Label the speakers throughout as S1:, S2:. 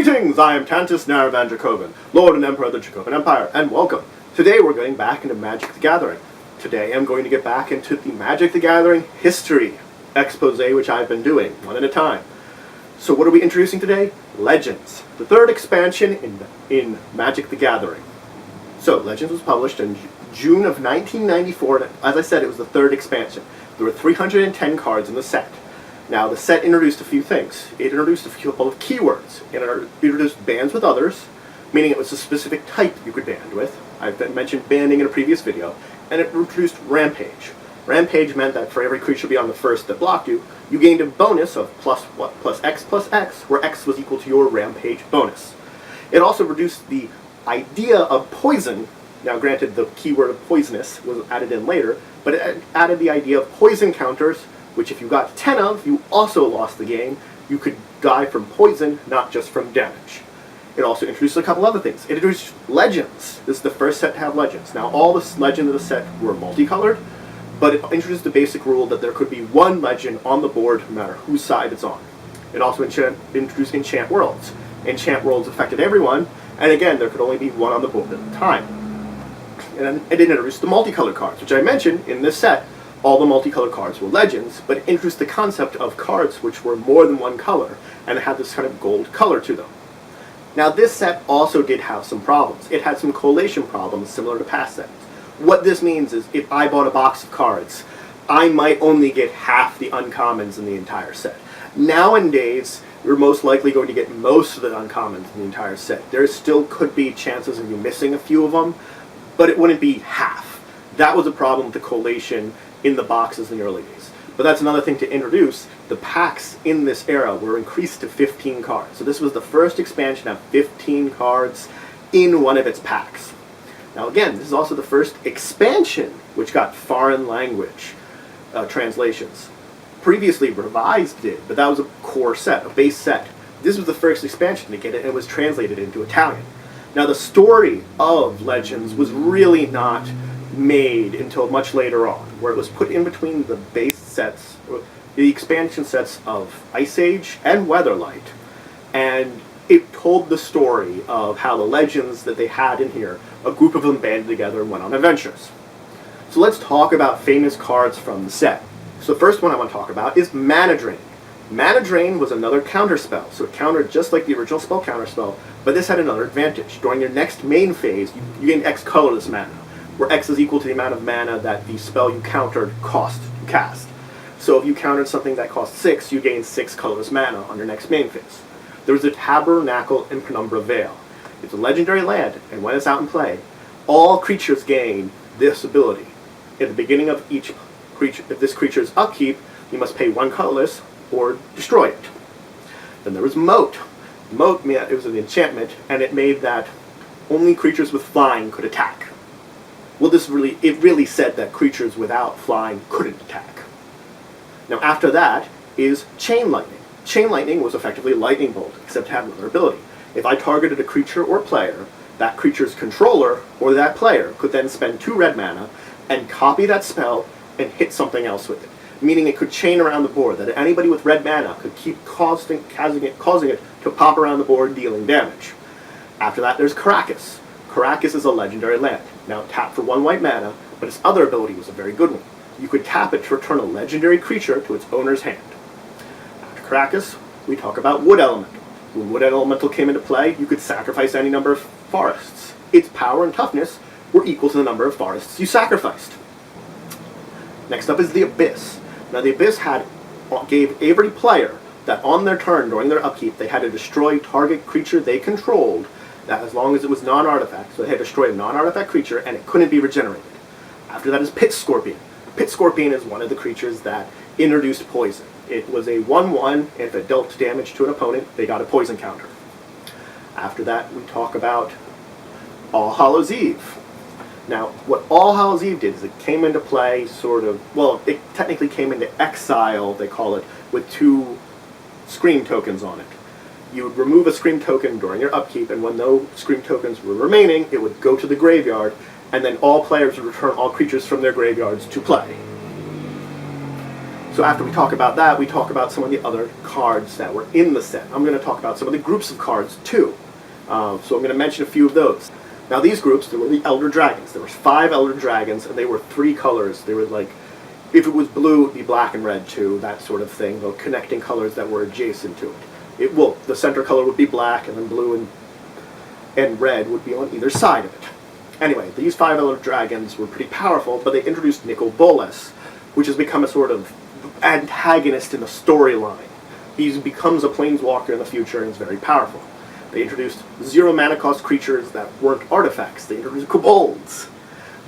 S1: Greetings! I am Tantus Naravan Dracovin, Lord and Emperor of the Dracovin Empire, and welcome. Today we're going back into Magic the Gathering. Today I'm going to get back into the Magic the Gathering history expose, which I've been doing, one at a time. So what are we introducing today? Legends, the third expansion in Magic the Gathering. So, Legends was published in June of 1994, and as I said, it was the third expansion. There were 310 cards in the set. Now, the set introduced a few things. It introduced a couple of keywords. It introduced bands with others, meaning it was a specific type you could band with. I've mentioned banding in a previous video. And it introduced Rampage. Rampage meant that for every creature beyond the first that blocked you, you gained a bonus of plus X, where X was equal to your Rampage bonus. It also reduced the idea of poison. Now, granted, the keyword of poisonous was added in later, but it added the idea of poison counters, which if you got 10 of, you also lost the game. You could die from poison, not just from damage. It also introduced a couple other things. It introduced legends. This is the first set to have legends. Now, all the legends of the set were multicolored, but it introduced the basic rule that there could be one legend on the board, no matter whose side it's on. It also introduced enchant worlds. Enchant worlds affected everyone, and again, there could only be one on the board at a time. And it introduced the multicolored cards, which I mentioned in this set. All the multicolored cards were legends, but it introduced the concept of cards which were more than one color and had this kind of gold color to them. Now, this set also did have some problems. It had some collation problems similar to past sets. What this means is if I bought a box of cards, I might only get half the uncommons in the entire set. Nowadays, you're most likely going to get most of the uncommons in the entire set. There still could be chances of you missing a few of them, but it wouldn't be half. That was a problem with the collation in the boxes in the early days. But that's another thing to introduce. The packs in this era were increased to 15 cards. So this was the first expansion to have 15 cards in one of its packs. Now again, this is also the first expansion which got foreign language translations. Previously, Revised did, but that was a core set, a base set. This was the first expansion to get it, and it was translated into Italian. Now, the story of Legends was really not made until much later on, where it was put in between the base sets, or the expansion sets of Ice Age and Weatherlight, and it told the story of how the legends that they had in here, a group of them banded together and went on adventures. So let's talk about famous cards from the set. So the first one I want to talk about is Mana Drain. Mana Drain was another counterspell, so it countered just like the original spell counterspell, but this had another advantage. During your next main phase, you gain X colorless mana, where X is equal to the amount of mana that the spell you countered cost to cast. So if you countered something that cost 6, you gain 6 colorless mana on your next main phase. There was a Tabernacle in Penumbra Vale. It's a legendary land, and when it's out in play, all creatures gain this ability. At the beginning of each creature, if this creature's upkeep, you must pay 1 colorless or destroy it. Then there was Moat. Moat, it was an enchantment, and it made that only creatures with flying could attack. Well, it really said that creatures without flying couldn't attack. Now, after that is Chain Lightning. Chain Lightning was effectively Lightning Bolt, except it had another ability. If I targeted a creature or player, that creature's controller or that player could then spend 2 red mana and copy that spell and hit something else with it, meaning it could chain around the board, that anybody with red mana could keep causing it to pop around the board, dealing damage. After that, there's Caracas. Caracas is a legendary land. Now, tap for 1 white mana, but its other ability was a very good one. You could tap it to return a legendary creature to its owner's hand. After Caracas, we talk about Wood Elemental. When Wood Elemental came into play, you could sacrifice any number of forests. Its power and toughness were equal to the number of forests you sacrificed. Next up is the Abyss. Now, the Abyss gave every player that on their turn during their upkeep, they had to destroy target creature they controlled, that as long as it was non-artifact. So they had to destroy a non-artifact creature, and it couldn't be regenerated. After that is Pit Scorpion. Pit Scorpion is one of the creatures that introduced poison. It was a 1/1. If it dealt damage to an opponent, they got a poison counter. After that, we talk about All Hallows Eve. Now, what All Hallows Eve did is it came into play it technically came into exile, they call it, with 2 Scream tokens on it. You would remove a Scream token during your upkeep, and when no Scream tokens were remaining, it would go to the graveyard, and then all players would return all creatures from their graveyards to play. So after we talk about that, we talk about some of the other cards that were in the set. I'm going to talk about some of the groups of cards too. So I'm going to mention a few of those. Now these groups, there were the Elder Dragons. There were 5 Elder Dragons, and they were 3 colors. They were like, if it was blue, it would be black and red too, that sort of thing. The connecting colors that were adjacent to it. The center color would be black, and then blue and red would be on either side of it. Anyway, these 5 Elder Dragons were pretty powerful, but they introduced Nicol Bolas, which has become a sort of antagonist in the storyline. He becomes a planeswalker in the future and is very powerful. They introduced 0 mana cost creatures that weren't artifacts. They introduced kobolds.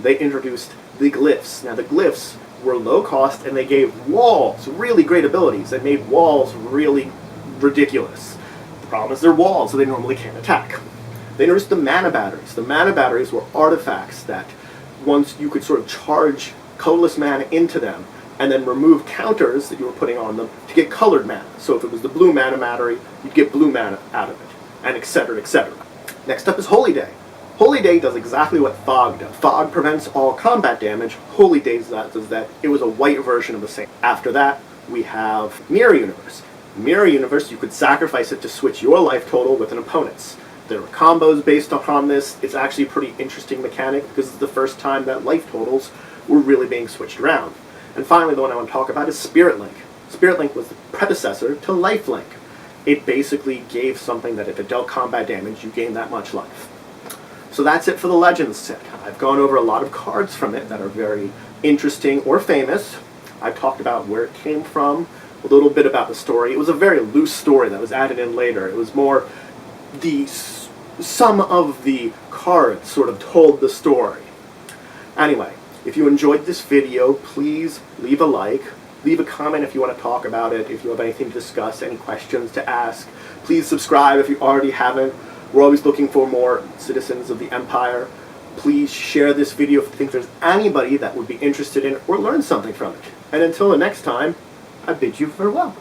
S1: They introduced the glyphs. Now the glyphs were low cost, and they gave walls really great abilities. They made walls really ridiculous. The problem is they're walls, so they normally can't attack. They introduced the mana batteries. The mana batteries were artifacts that once you could sort of charge colorless mana into them and then remove counters that you were putting on them to get colored mana. So if it was the blue mana battery, you'd get blue mana out of it, and etc., etc. Next up is Holy Day. Holy Day does exactly what Fog does. Fog prevents all combat damage. Holy Day does that. It was a white version of the same. After that, we have Mirror Universe. Mirror Universe, you could sacrifice it to switch your life total with an opponent's. There were combos based upon this. It's actually a pretty interesting mechanic because it's the first time that life totals were really being switched around. And finally, the one I want to talk about is Spirit Link. Spirit Link was the predecessor to Life Link. It basically gave something that if it dealt combat damage, you gained that much life. So that's it for the Legends set. I've gone over a lot of cards from it that are very interesting or famous. I've talked about where it came from, a little bit about the story. It was a very loose story that was added in later. It was more some of the cards sort of told the story. Anyway, if you enjoyed this video, please leave a like. Leave a comment if you want to talk about it, if you have anything to discuss, any questions to ask. Please subscribe if you already haven't. We're always looking for more citizens of the Empire. Please share this video if you think there's anybody that would be interested in or learn something from it. And until the next time, I bid you farewell.